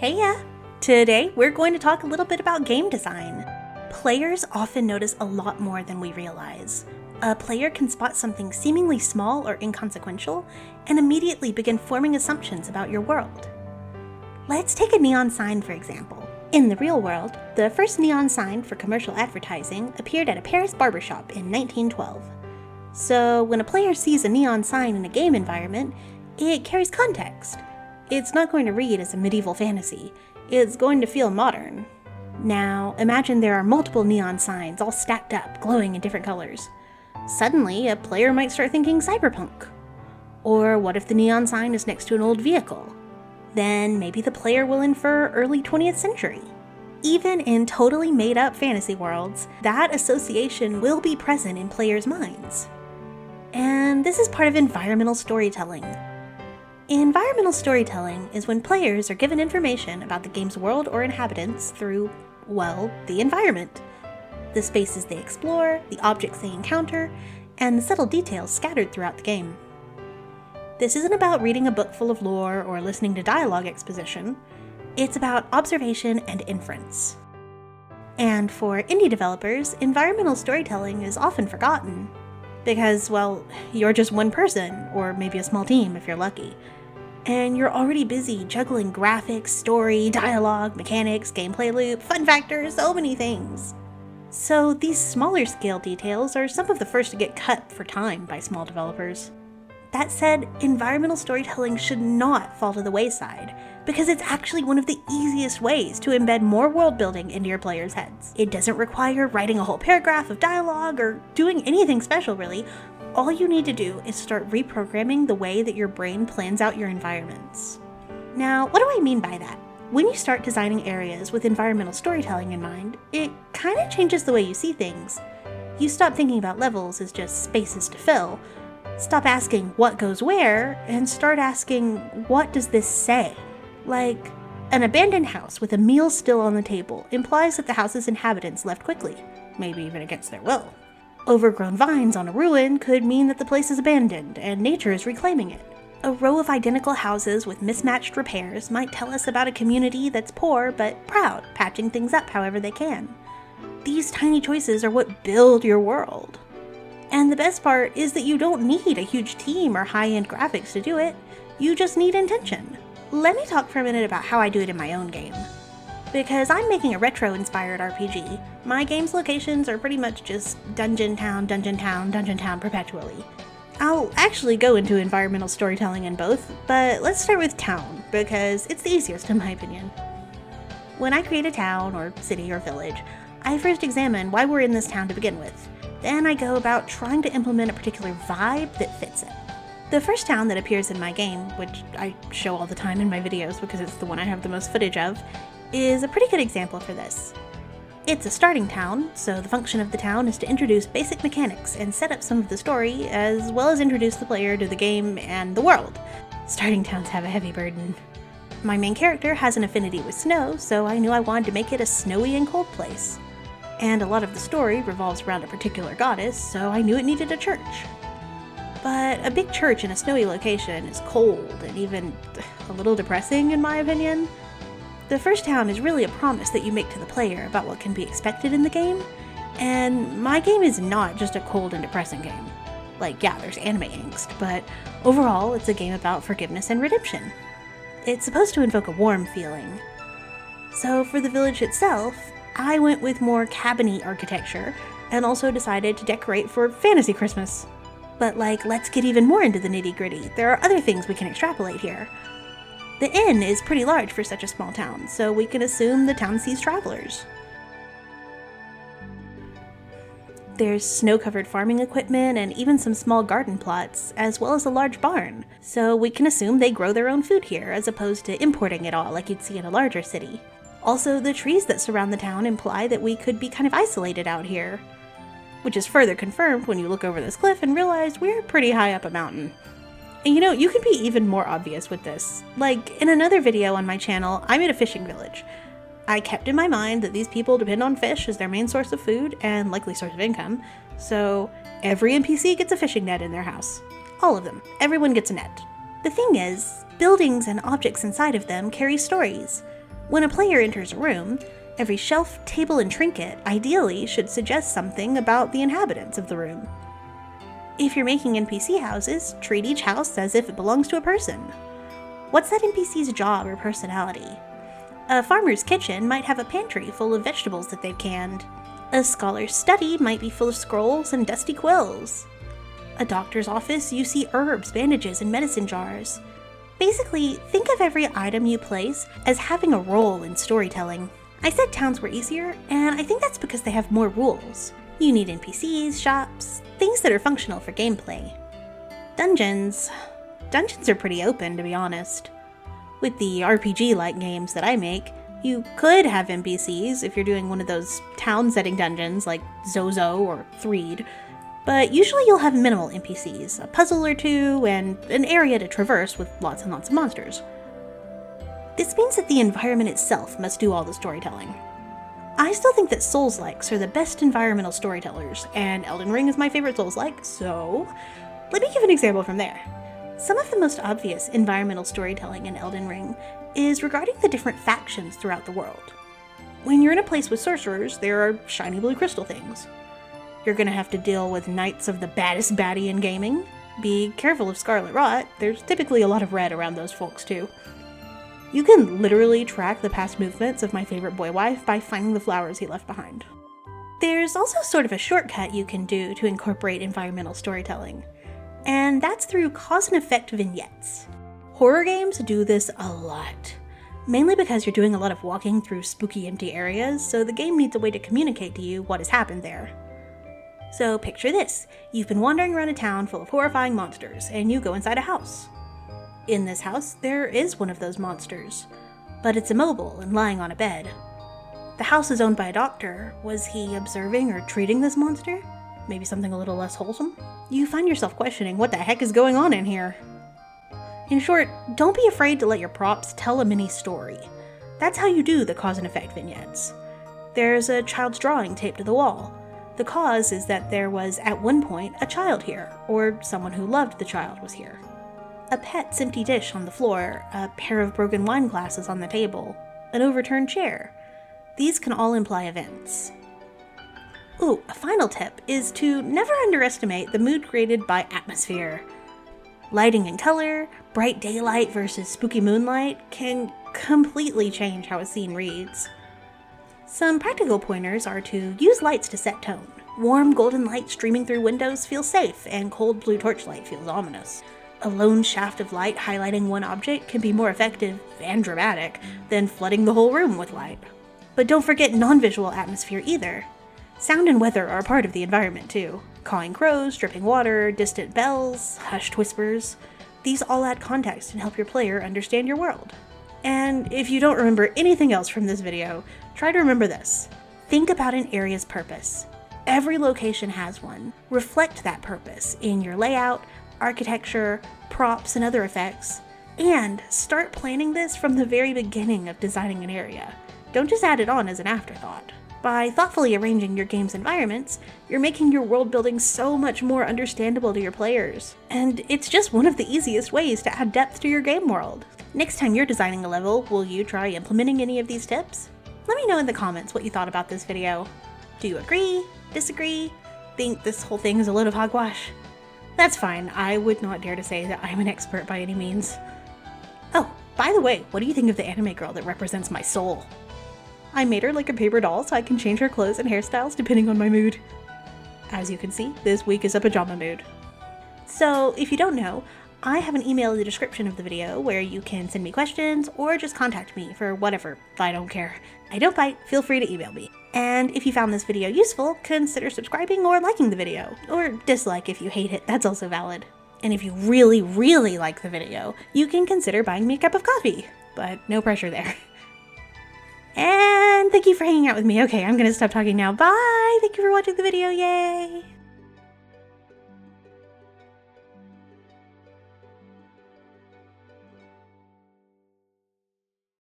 Heya! Today we're going to talk a little bit about game design. Players often notice a lot more than we realize. A player can spot something seemingly small or inconsequential and immediately begin forming assumptions about your world. Let's take a neon sign for example. In the real world, the first neon sign for commercial advertising appeared at a Paris barbershop in 1912. So when a player sees a neon sign in a game environment, it carries context. It's not going to read as a medieval fantasy. It's going to feel modern. Now, imagine there are multiple neon signs all stacked up, glowing in different colors. Suddenly, a player might start thinking cyberpunk. Or what if the neon sign is next to an old vehicle? Then maybe the player will infer early 20th century. Even in totally made-up fantasy worlds, that association will be present in players' minds. And this is part of environmental storytelling. Environmental storytelling is when players are given information about the game's world or inhabitants through, well, the environment. The spaces they explore, the objects they encounter, and the subtle details scattered throughout the game. This isn't about reading a book full of lore or listening to dialogue exposition. It's about observation and inference. And for indie developers, environmental storytelling is often forgotten. Because, well, you're just one person, or maybe a small team if you're lucky. And you're already busy juggling graphics, story, dialogue, mechanics, gameplay loop, fun factors, so many things. So these smaller scale details are some of the first to get cut for time by small developers. That said, environmental storytelling should not fall to the wayside, because it's actually one of the easiest ways to embed more world building into your players' heads. It doesn't require writing a whole paragraph of dialogue or doing anything special really. All you need to do is start reprogramming the way that your brain plans out your environments. Now, what do I mean by that? When you start designing areas with environmental storytelling in mind, it kind of changes the way you see things. You stop thinking about levels as just spaces to fill. Stop asking what goes where, and start asking, what does this say? Like, an abandoned house with a meal still on the table implies that the house's inhabitants left quickly, maybe even against their will. Overgrown vines on a ruin could mean that the place is abandoned and nature is reclaiming it. A row of identical houses with mismatched repairs might tell us about a community that's poor but proud, patching things up however they can. These tiny choices are what build your world. And the best part is that you don't need a huge team or high-end graphics to do it. You just need intention. Let me talk for a minute about how I do it in my own game. Because I'm making a retro-inspired RPG, my game's locations are pretty much just dungeon town, dungeon town, dungeon town perpetually. I'll actually go into environmental storytelling in both, but let's start with town, because it's the easiest in my opinion. When I create a town, or city, or village, I first examine why we're in this town to begin with. Then I go about trying to implement a particular vibe that fits it. The first town that appears in my game, which I show all the time in my videos because it's the one I have the most footage of, is a pretty good example for this. It's a starting town, so the function of the town is to introduce basic mechanics and set up some of the story, as well as introduce the player to the game and the world. Starting towns have a heavy burden. My main character has an affinity with snow, so I knew I wanted to make it a snowy and cold place. And a lot of the story revolves around a particular goddess, so I knew it needed a church. But a big church in a snowy location is cold and even a little depressing in my opinion. The first town is really a promise that you make to the player about what can be expected in the game, and my game is not just a cold and depressing game. Like, yeah, there's anime angst, but overall it's a game about forgiveness and redemption. It's supposed to invoke a warm feeling. So for the village itself, I went with more cabin-y architecture, and also decided to decorate for fantasy Christmas. But let's get even more into the nitty-gritty. There are other things we can extrapolate here. The inn is pretty large for such a small town, so we can assume the town sees travelers. There's snow-covered farming equipment and even some small garden plots, as well as a large barn, so we can assume they grow their own food here, as opposed to importing it all like you'd see in a larger city. Also, the trees that surround the town imply that we could be kind of isolated out here, which is further confirmed when you look over this cliff and realize we're pretty high up a mountain. And you can be even more obvious with this. Like, in another video on my channel, I made a fishing village. I kept in my mind that these people depend on fish as their main source of food and likely source of income, so every NPC gets a fishing net in their house. All of them. Everyone gets a net. The thing is, buildings and objects inside of them carry stories. When a player enters a room, every shelf, table, and trinket ideally should suggest something about the inhabitants of the room. If you're making NPC houses, treat each house as if it belongs to a person. What's that NPC's job or personality? A farmer's kitchen might have a pantry full of vegetables that they've canned. A scholar's study might be full of scrolls and dusty quills. A doctor's office, you see herbs, bandages, and medicine jars. Basically, think of every item you place as having a role in storytelling. I said towns were easier, and I think that's because they have more rules. You need NPCs, shops, things that are functional for gameplay. Dungeons are pretty open, to be honest. With the RPG-like games that I make, you could have NPCs if you're doing one of those town-setting dungeons like Zozo or Threed, but usually you'll have minimal NPCs, a puzzle or two, and an area to traverse with lots and lots of monsters. This means that the environment itself must do all the storytelling. I still think that Souls-likes are the best environmental storytellers, and Elden Ring is my favorite Souls-like, so let me give an example from there. Some of the most obvious environmental storytelling in Elden Ring is regarding the different factions throughout the world. When you're in a place with sorcerers, there are shiny blue crystal things. You're gonna have to deal with knights of the baddest baddie in gaming. Be careful of Scarlet Rot, there's typically a lot of red around those folks too. You can literally track the past movements of my favorite boy wife by finding the flowers he left behind. There's also sort of a shortcut you can do to incorporate environmental storytelling, and that's through cause and effect vignettes. Horror games do this a lot, mainly because you're doing a lot of walking through spooky empty areas, so the game needs a way to communicate to you what has happened there. So picture this, you've been wandering around a town full of horrifying monsters, and you go inside a house. In this house, there is one of those monsters, but it's immobile and lying on a bed. The house is owned by a doctor. Was he observing or treating this monster? Maybe something a little less wholesome? You find yourself questioning what the heck is going on in here. In short, don't be afraid to let your props tell a mini story. That's how you do the cause and effect vignettes. There's a child's drawing taped to the wall. The cause is that there was at one point a child here, or someone who loved the child was here. A pet's empty dish on the floor, a pair of broken wine glasses on the table, an overturned chair. These can all imply events. Ooh, a final tip is to never underestimate the mood created by atmosphere. Lighting and color, bright daylight versus spooky moonlight can completely change how a scene reads. Some practical pointers are to use lights to set tone. Warm golden light streaming through windows feels safe, and cold blue torchlight feels ominous. A lone shaft of light highlighting one object can be more effective and dramatic than flooding the whole room with light. But don't forget non-visual atmosphere either. Sound and weather are a part of the environment too. Cawing crows, dripping water, distant bells, hushed whispers. These all add context and help your player understand your world. And if you don't remember anything else from this video, try to remember this. Think about an area's purpose. Every location has one. Reflect that purpose in your layout, architecture, props, and other effects. And start planning this from the very beginning of designing an area. Don't just add it on as an afterthought. By thoughtfully arranging your game's environments, you're making your world building so much more understandable to your players. And it's just one of the easiest ways to add depth to your game world. Next time you're designing a level, will you try implementing any of these tips? Let me know in the comments what you thought about this video. Do you agree? Disagree? Think this whole thing is a load of hogwash? That's fine, I would not dare to say that I'm an expert by any means. Oh, by the way, what do you think of the anime girl that represents my soul? I made her like a paper doll so I can change her clothes and hairstyles depending on my mood. As you can see, this week is a pajama mood. So, if you don't know, I have an email in the description of the video where you can send me questions or just contact me for whatever. I don't care. I don't bite, feel free to email me. And if you found this video useful, consider subscribing or liking the video. Or dislike if you hate it, that's also valid. And if you really, really like the video, you can consider buying me a cup of coffee. But no pressure there. And thank you for hanging out with me. Okay, I'm gonna stop talking now. Bye! Thank you for watching the video, yay!